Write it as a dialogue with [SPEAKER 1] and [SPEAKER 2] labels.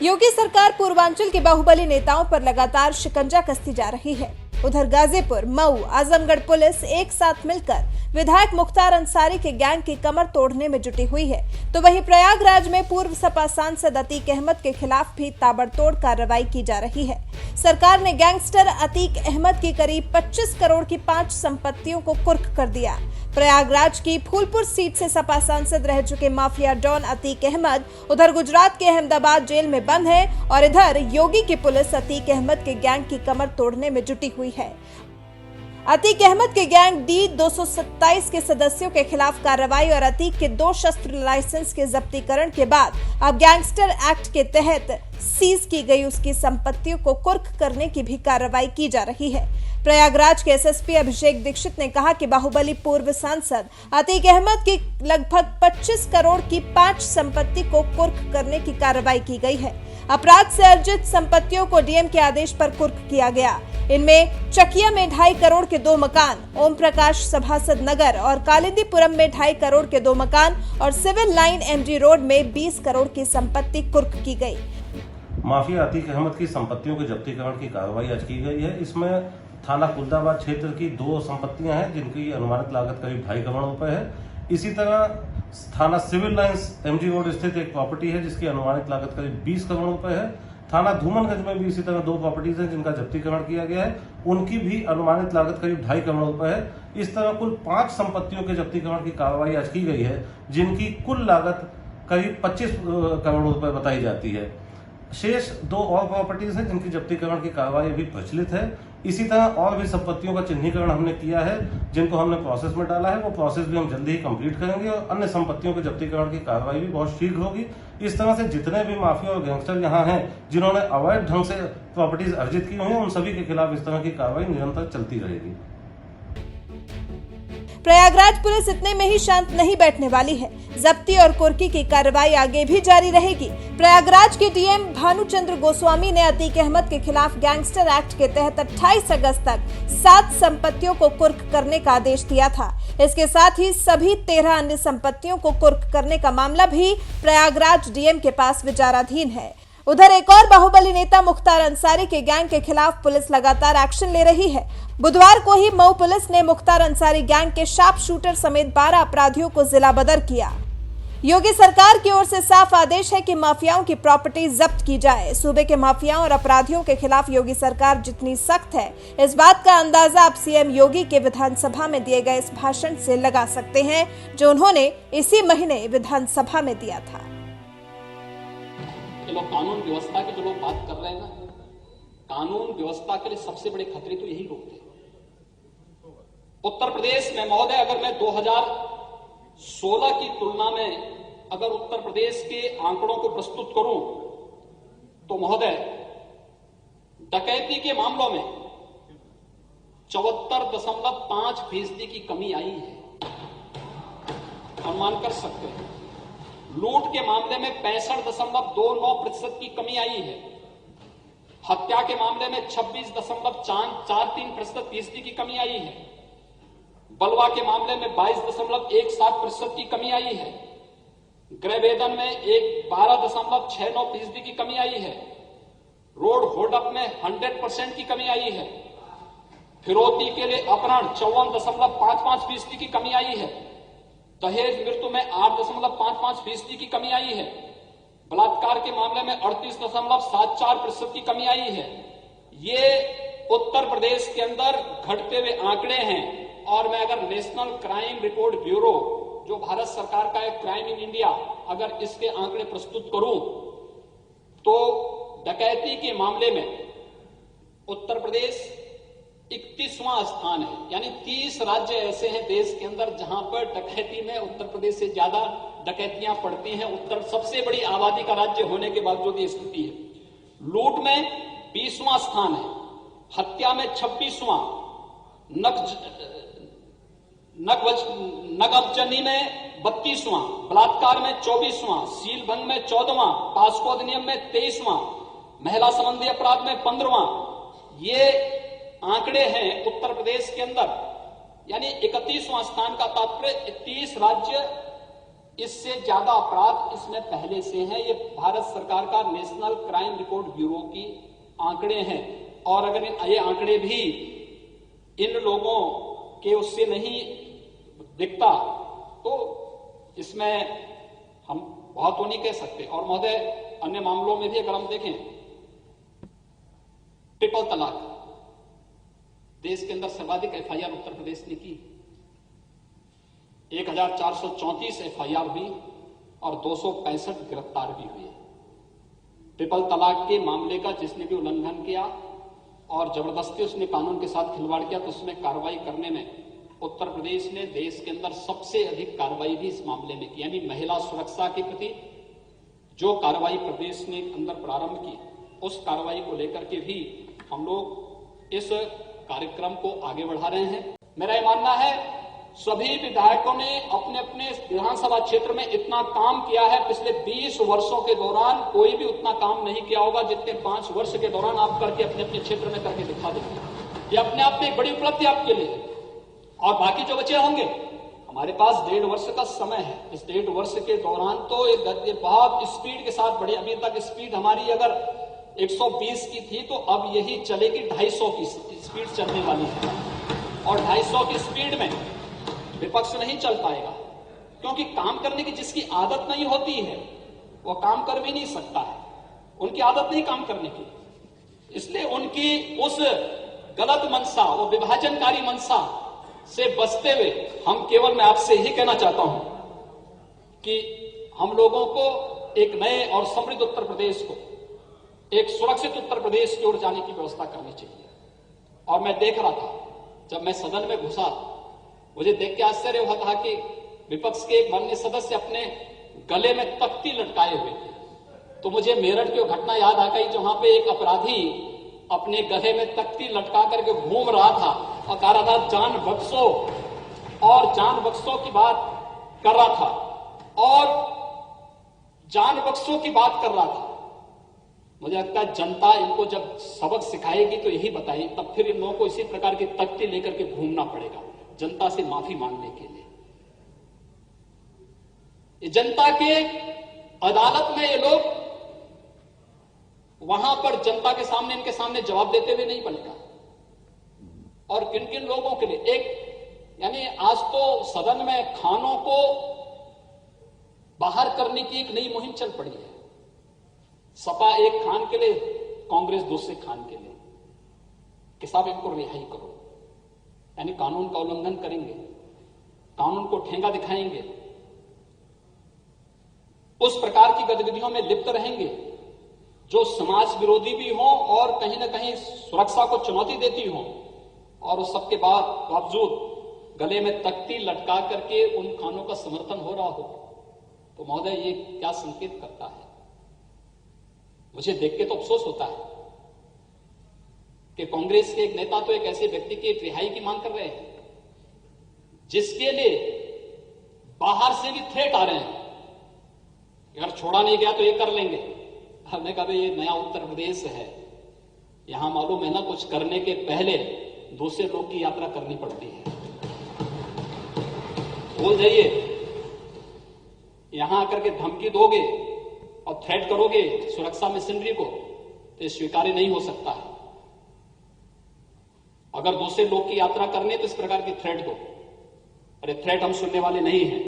[SPEAKER 1] योगी सरकार पूर्वांचल के बाहुबली नेताओं पर लगातार शिकंजा कसती जा रही है। उधर गाजीपुर, मऊ, आजमगढ़ पुलिस एक साथ मिलकर विधायक मुख्तार अंसारी के गैंग की कमर तोड़ने में जुटी हुई है, तो वहीं प्रयागराज में पूर्व सपा सांसद अतीक अहमद के खिलाफ भी ताबड़तोड़ कार्रवाई की जा रही है। सरकार ने गैंगस्टर अतीक अहमद की करीब 25 करोड़ की 5 संपत्तियों को कुर्क कर दिया। प्रयागराज की फूलपुर सीट से सपा सांसद रह चुके माफिया डॉन अतीक अहमद उधर गुजरात के अहमदाबाद जेल में बंद है और इधर योगी की पुलिस अतीक अहमद के गैंग की कमर तोड़ने में जुटी हुई है। अतीक अहमद के गैंग D227 के सदस्यों के खिलाफ कार्रवाई और अतीक के 2 शस्त्र लाइसेंस के जब्तीकरण के बाद अब गैंगस्टर एक्ट के तहत सीज की गई उसकी संपत्तियों को कुर्क करने की भी कार्रवाई की जा रही है। प्रयागराज के एसएसपी अभिषेक दीक्षित ने कहा कि बाहुबली पूर्व सांसद अतीक अहमद की लगभग 25 करोड़ की 5 संपत्ति को कुर्क करने की कार्रवाई की गई है। अपराध से अर्जित संपत्तियों को डीएम के आदेश पर कुर्क किया गया। इनमें चकिया में 2.5 करोड़ के 2 मकान, ओम प्रकाश सभासद नगर और कालिंदीपुरम में 2.5 करोड़ के 2 मकान और सिविल लाइन एमजी रोड में 20 करोड़ की संपत्ति कुर्क की गई।
[SPEAKER 2] माफिया अतीक अहमद की संपत्तियों के जब्तीकरण की कार्रवाई आज की गई है। इसमें थाना कुलदाबाद क्षेत्र की 2 संपत्तियां हैं जिनकी अनुमानित लागत करीब 2.5 करोड़ रुपए है। इसी तरह थाना सिविल लाइंस एमजी रोड स्थित एक प्रॉपर्टी है जिसकी अनुमानित लागत करीब 20 करोड़ रुपए है। थाना धूमनगंज में भी इसी तरह 2 प्रॉपर्टीज हैं जिनका जब्तीकरण किया गया है, उनकी भी अनुमानित लागत करीब 2.5 करोड़ रुपए है। इस तरह कुल 5 संपत्तियों के जब्तीकरण की कार्रवाई आज की गई है जिनकी कुल लागत करीब 25 करोड़ रुपए बताई जाती है। शेष 2 और प्रॉपर्टीज हैं जिनकी जब्तीकरण की कार्रवाई अभी प्रचलित है। इसी तरह और भी संपत्तियों का चिन्हीकरण हमने किया है जिनको हमने प्रोसेस में डाला है, वो प्रोसेस भी हम जल्दी ही कंप्लीट करेंगे और अन्य संपत्तियों के जब्तीकरण की कार्रवाई भी बहुत शीघ्र होगी। इस तरह से जितने भी माफिया और गैंगस्टर यहाँ हैं जिन्होंने अवैध ढंग से प्रॉपर्टीज अर्जित की हुई हैं, उन सभी के खिलाफ इस तरह की कार्रवाई निरंतर चलती रहेगी।
[SPEAKER 1] प्रयागराज पुलिस इतने में ही शांत नहीं बैठने वाली है। जब्ती और कुर्की की कार्रवाई आगे भी जारी रहेगी। प्रयागराज के डीएम भानुचंद्र गोस्वामी ने अतीक अहमद के खिलाफ गैंगस्टर एक्ट के तहत 28 अगस्त तक 7 संपत्तियों को कुर्क करने का आदेश दिया था। इसके साथ ही सभी 13 अन्य संपत्तियों को कुर्क करने का मामला भी प्रयागराज डीएम के पास विचाराधीन है। उधर एक और बाहुबली नेता मुख्तार अंसारी के गैंग के खिलाफ पुलिस लगातार एक्शन ले रही है। बुधवार को ही मऊ पुलिस ने मुख्तार अंसारी गैंग के शार्प शूटर समेत 12 अपराधियों को जिला बदर किया। योगी सरकार की ओर से साफ आदेश है कि माफियाओं की प्रॉपर्टी जब्त की जाए। सूबे के माफियाओं और अपराधियों के खिलाफ योगी सरकार जितनी सख्त है, इस बात का अंदाजा आप सीएम योगी के विधानसभा में दिए गए इस भाषण से लगा सकते हैं जो उन्होंने इसी महीने विधानसभा में दिया था।
[SPEAKER 3] लोग कानून व्यवस्था के जो लोग बात कर रहे हैं ना, कानून व्यवस्था के लिए सबसे बड़े खतरे तो यही लोग थे। उत्तर प्रदेश में महोदय, अगर मैं 2016 की तुलना में अगर उत्तर प्रदेश के आंकड़ों को प्रस्तुत करूं तो महोदय डकैती के मामलों में 74.5% की कमी आई है, अनुमान कर सकते हैं। लूट के मामले में 65.29% की कमी आई है। हत्या के मामले में 26.43% की कमी आई है। बलवा के मामले में 22.17% की कमी आई है। गृहवेदन में 12.69% की कमी आई है। रोड होल्डअप में 100% की कमी आई है। फिरौती के लिए अपहरण 54.55% की कमी आई है। दहेज मृत्यु में 8.55% की कमी आई है। बलात्कार के मामले में 38.74% की कमी आई है। ये उत्तर प्रदेश के अंदर घटते हुए आंकड़े हैं। और मैं अगर नेशनल क्राइम रिपोर्ट ब्यूरो, जो भारत सरकार का एक क्राइम इन इंडिया, अगर इसके आंकड़े प्रस्तुत करूं तो डकैती के मामले में उत्तर प्रदेश 31वां स्थान है। यानी 30 राज्य ऐसे हैं देश के अंदर जहां पर डकैती में उत्तर प्रदेश से ज्यादा डकैतियां पड़ती हैं। उत्तर सबसे बड़ी आबादी का राज्य होने के बावजूद ये स्थिति है। लूट में 20वां स्थान है। हत्या में 26वां, नगबजनी में 32वां, बलात्कार में 24वां, सीलभंग में 14वां, पास्को अधिनियम में 23वां, महिला संबंधी अपराध में 15वां। ये आंकड़े हैं उत्तर प्रदेश के अंदर। यानी 31वां स्थान का तात्पर्य 30 राज्य इससे ज्यादा अपराध इसमें पहले से हैं। ये भारत सरकार का नेशनल क्राइम रिकॉर्ड ब्यूरो की आंकड़े हैं और अगर ये आंकड़े भी इन लोगों के उससे नहीं दिखता तो इसमें हम बहुत तो नहीं कह सकते। और महोदय, अन्य मामलों में भी अगर हम देखें, ट्रिपल तलाक, देश के अंदर सर्वाधिक एफआईआर उत्तर प्रदेश ने की। 1434 एफआईआर हुई और 265 गिरफ्तार भी हुए। ट्रिपल तलाक के मामले का जिसने भी उल्लंघन किया और जबरदस्ती उसने कानून के साथ खिलवाड़ किया तो उसमें कार्रवाई करने में उत्तर प्रदेश ने देश के अंदर सबसे अधिक कार्रवाई भी इस मामले में की। यानी महिला सुरक्षा के प्रति जो कार्रवाई प्रदेश ने अंदर प्रारंभ की, उस कार्रवाई को लेकर के भी हम लोग इस कार्यक्रम को आगे बढ़ा रहे हैं। मेरा यह मानना है सभी विधायकों ने अपने अपने विधानसभा क्षेत्र में इतना काम किया है। पिछले 20 वर्षों के दौरान कोई भी उतना काम नहीं किया होगा जितने 5 वर्ष के दौरान आप करके अपने अपने क्षेत्र में करके दिखा देंगे। ये अपने आप में एक बड़ी उपलब्धि आपके लिए। और बाकी जो बचे होंगे, हमारे पास 1.5 वर्ष का समय है। इस 1.5 वर्ष के दौरान तो ये बहुत स्पीड के साथ बढ़ी। अभी तक स्पीड हमारी अगर 120 की थी तो अब यही चलेगी 250 की स्पीड चलने वाली है। और 250 की स्पीड में विपक्ष नहीं चल पाएगा, क्योंकि काम करने की जिसकी आदत नहीं होती है वो काम कर भी नहीं सकता है। उनकी आदत नहीं काम करने की, इसलिए उनकी उस गलत मंशा, वो विभाजनकारी मंशा से बचते हुए हम केवल, मैं आपसे ही कहना चाहता हूं कि हम लोगों को एक नए और समृद्ध उत्तर प्रदेश को, एक सुरक्षित उत्तर प्रदेश की ओर जाने की व्यवस्था करनी चाहिए। और मैं देख रहा था, जब मैं सदन में घुसा, मुझे देख के आश्चर्य हुआ था कि विपक्ष के एक माननीय सदस्य अपने गले में तख्ती लटकाए हुए थे। तो मुझे मेरठ की घटना याद आ गई जहां पे एक अपराधी अपने गले में तख्ती लटका करके घूम रहा था और कह रहा था जान बख्शो, और जान बख्शो की बात कर रहा था और जान बख्शो की बात कर रहा था। मुझे लगता है जनता इनको जब सबक सिखाएगी तो यही बताएगी, तब फिर इन लोगों को इसी प्रकार की तख्ती लेकर के घूमना पड़ेगा जनता से माफी मांगने के लिए। जनता के अदालत में ये लोग वहां पर जनता के सामने, इनके सामने जवाब देते हुए नहीं बनेगा। और किन किन लोगों के लिए एक, यानी आज तो सदन में खानों को बाहर करने की एक नई मुहिम चल पड़ी है। सपा एक खान के लिए, कांग्रेस दूसरे खान के लिए कि साहब इनको रिहाई करो। यानी कानून का उल्लंघन करेंगे, कानून को ठेंगा दिखाएंगे, उस प्रकार की गतिविधियों में लिप्त रहेंगे जो समाज विरोधी भी हो और कहीं ना कहीं सुरक्षा को चुनौती देती हो, और उस सबके बावजूद गले में तख्ती लटका करके उन खानों का समर्थन हो रहा हो, तो महोदय ये क्या संकेत करता है? मुझे देख के तो अफसोस होता है कि कांग्रेस के एक नेता तो एक ऐसे व्यक्ति की रिहाई की मांग कर रहे हैं जिसके लिए बाहर से भी थ्रेट आ रहे हैं, अगर छोड़ा नहीं गया तो ये कर लेंगे। हमने कहा ये नया उत्तर प्रदेश है, यहां मालूम है ना, कुछ करने के पहले दूसरे लोग की यात्रा करनी पड़ती है। बोल जाइए, यहां आकर के धमकी दोगे और थ्रेट करोगे सुरक्षा मशीनरी को, तो ये स्वीकार्य नहीं हो सकता है। अगर दूसरे लोग की यात्रा करनी है तो इस प्रकार की थ्रेट दो। अरे थ्रेट हम सुनने वाले नहीं हैं।